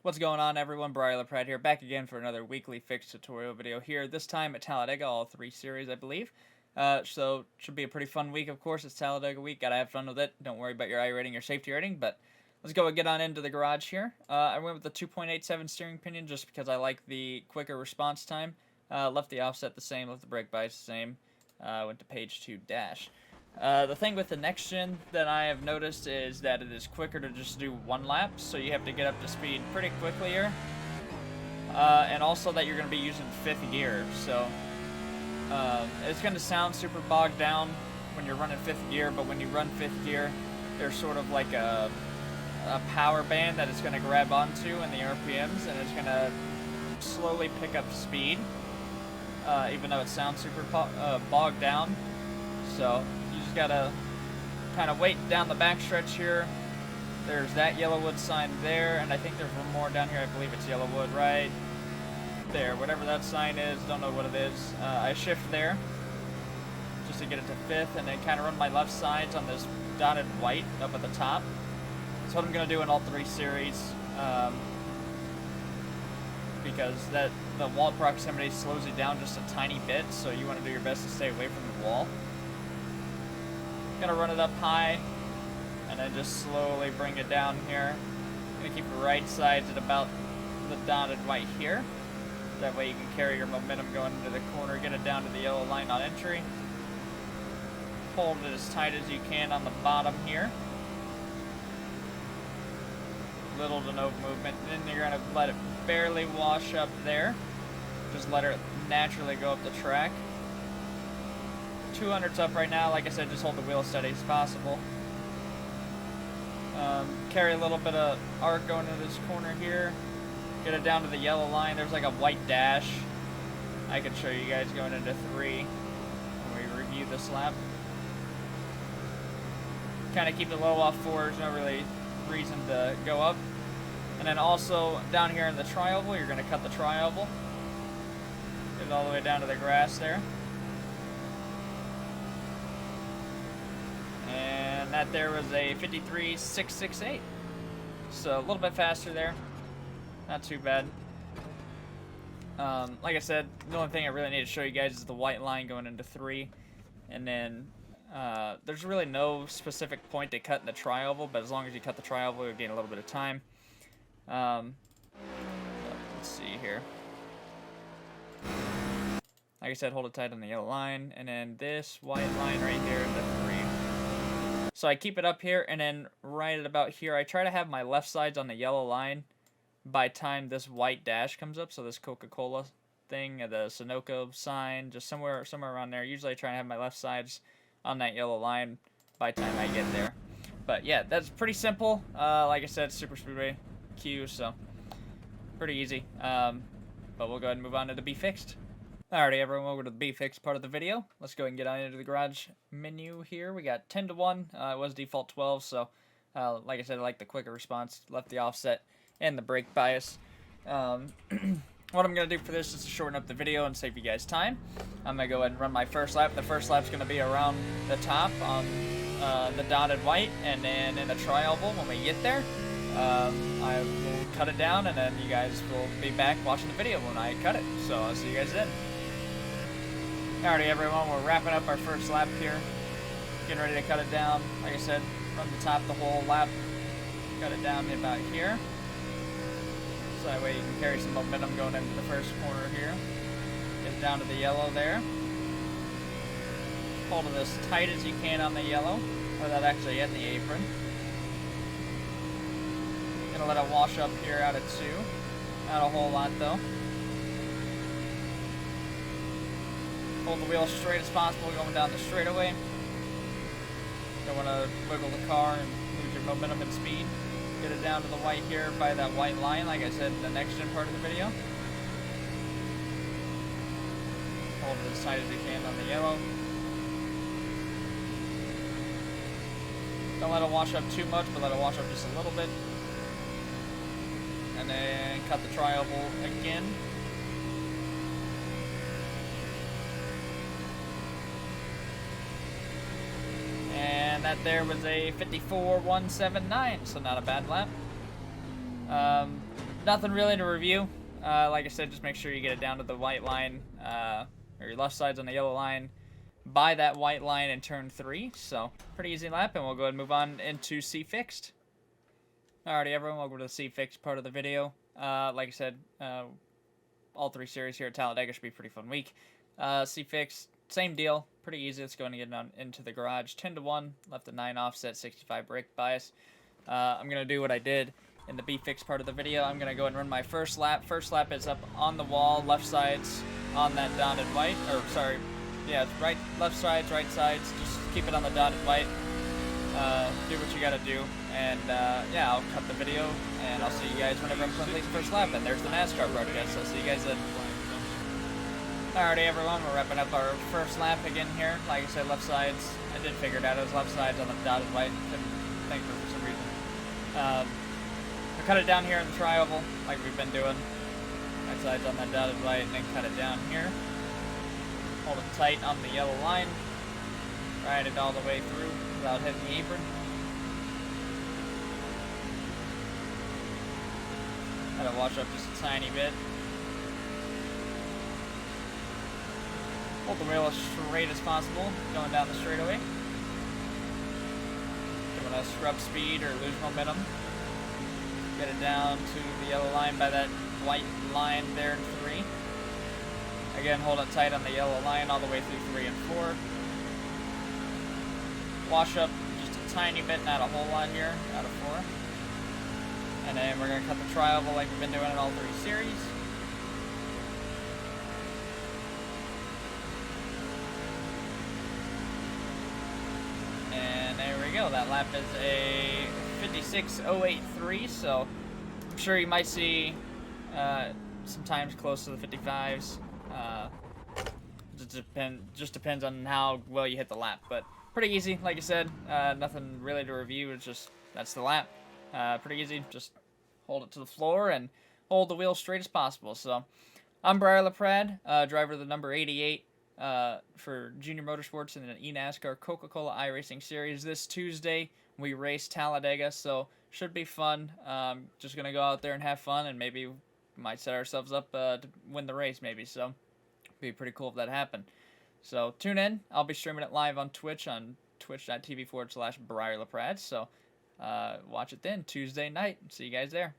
What's going on, everyone? Briar LaPradd here, back again for another weekly fix tutorial video here, this time at Talladega, all 3 series, I believe. So, should be a pretty fun week, of course. It's Talladega week, gotta have fun with it. Don't worry about your I rating or safety rating, but let's go and get on into the garage here. I went with the 2.87 steering pinion just because I like the quicker response time. Left the offset the same, left the brake bias the same. Went to page 2 dash. The thing with the next gen that I have noticed is that it is quicker to just do 1 lap, so you have to get up to speed pretty quickly here. And also that you're going to be using 5th gear, so it's going to sound super bogged down when you're running 5th gear, but when you run 5th gear, there's sort of like a power band that it's going to grab onto in the RPMs, and it's going to slowly pick up speed, even though it sounds super bogged down. So you just gotta kind of wait down the backstretch here. There's that Yellowwood sign there, and I think there's one more down here. I believe it's Yellowwood right there, whatever that sign is. Don't know what it is. I shift there just to get it to 5th, and then kind of run my left sides on this dotted white up at the top. That's what I'm gonna do in all 3 series, because the wall proximity slows you down just a tiny bit, so you want to do your best to stay away from the wall. Gonna run it up high, and then just slowly bring it down here. Gonna keep the right sides at about the dotted white here. That way you can carry your momentum going into the corner, get it down to the yellow line on entry. Hold it as tight as you can on the bottom here. Little to no movement. Then you're gonna let it barely wash up there. Just let it naturally go up the track. 200's up right now. Like I said, just hold the wheel steady as possible. Carry a little bit of arc going into this corner here. Get it down to the yellow line. There's like a white dash. I can show you guys going into 3 when we review this lap. Kind of keep it low off 4. There's no really reason to go up. And then also down here in the tri-oval, you're going to cut the tri-oval. Get it all the way down to the grass there. And that there was a 53.668. So a little bit faster there. Not too bad. Like I said, the only thing I really need to show you guys is the white line going into 3. And then there's really no specific point to cut in the tri-oval, but as long as you cut the tri-oval, you'll gain a little bit of time. Let's see here. Like I said, hold it tight on the yellow line, and then this white line right here into 3. So I keep it up here, and then right at about here, I try to have my left sides on the yellow line by time this white dash comes up. So this Coca Cola thing, the Sunoco sign, just somewhere around there. Usually I try to have my left sides on that yellow line by time I get there. But yeah, that's pretty simple. Like I said, Super Speedway Q, so pretty easy. But we'll go ahead and move on to the Bfix. Alrighty, everyone, over to the Bfix part of the video. Let's go ahead and get on into the garage menu here. We got 10 to 1. It was default 12, so like I said, I like the quicker response. Left the offset and the brake bias. What I'm going to do for this is to shorten up the video and save you guys time. I'm going to go ahead and run my first lap. The first lap's going to be around the top on the dotted white, and then in the tri-oval when we get there, I will cut it down, and then you guys will be back watching the video when I cut it. So I'll see you guys then. Alrighty, everyone, we're wrapping up our first lap here. Getting ready to cut it down. Like I said, run the top the whole lap. Cut it down to about here. So that way you can carry some momentum going into the first corner here. Get it down to the yellow there. Hold it as tight as you can on the yellow, without actually hitting the apron. Gonna let it wash up here out of 2. Not a whole lot though. Hold the wheel straight as possible going down the straightaway. Don't want to wiggle the car and lose your momentum and speed. Get it down to the white here by that white line, like I said in the next gen part of the video. Hold it as tight as you can on the yellow. Don't let it wash up too much, but let it wash up just a little bit. And then cut the tri-oval again. And that there was a 54.179, so not a bad lap. nothing really to review. Like I said, just make sure you get it down to the white line, or your left side's on the yellow line, by that white line in turn 3. So, pretty easy lap, and we'll go ahead and move on into Cfixed. Alrighty, everyone, welcome to the Cfixed part of the video. Like I said, all 3 series here at Talladega should be a pretty fun week. Cfixed, same deal, pretty easy. Let's go and get on into the garage. 10-1, left a 9 offset, 65 brake bias. I'm going to do what I did in the Bfix part of the video. I'm going to go and run my first lap. First lap is up on the wall, left sides on that dotted white, or sorry, yeah, right, left sides, right sides, just keep it on the dotted white. Do what you got to do, and yeah, I'll cut the video, and I'll see you guys whenever I'm completing the first lap, and there's the NASCAR broadcast, so I'll see you guys then. Alrighty, everyone, we're wrapping up our first lap again here. Like I said, left sides, I did figure it out, it was left sides on the dotted white, couldn't think of it for some reason. I cut it down here in the tri-oval, like we've been doing. Right side's on that dotted white, and then cut it down here. Hold it tight on the yellow line. Ride it all the way through without hitting the apron. Gotta wash up just a tiny bit. Hold the wheel as straight as possible, going down the straightaway. Don't want to scrub speed or lose momentum. Get it down to the yellow line by that white line there in 3. Again, hold it tight on the yellow line all the way through 3 and 4. Wash up just a tiny bit, not a whole lot here, out of 4. And then we're going to cut the tri-oval like we've been doing in all 3 series. And there we go. That lap is a 56.083, so I'm sure you might see sometimes close to the 55s. Just depends on how well you hit the lap, but pretty easy. Like I said, nothing really to review. It's just that's the lap. Pretty easy. Just hold it to the floor and hold the wheel straight as possible. So I'm Briar LaPradd, driver of the number 88 for Junior Motorsports in the eNASCAR Coca Cola iRacing Series. This Tuesday we race Talladega, so should be fun. Just gonna go out there and have fun, and maybe we might set ourselves up to win the race, maybe. So be pretty cool if that happened. So tune in. I'll be streaming it live on Twitch on twitch.tv/Briar LaPradd. So watch it then Tuesday night. See you guys there.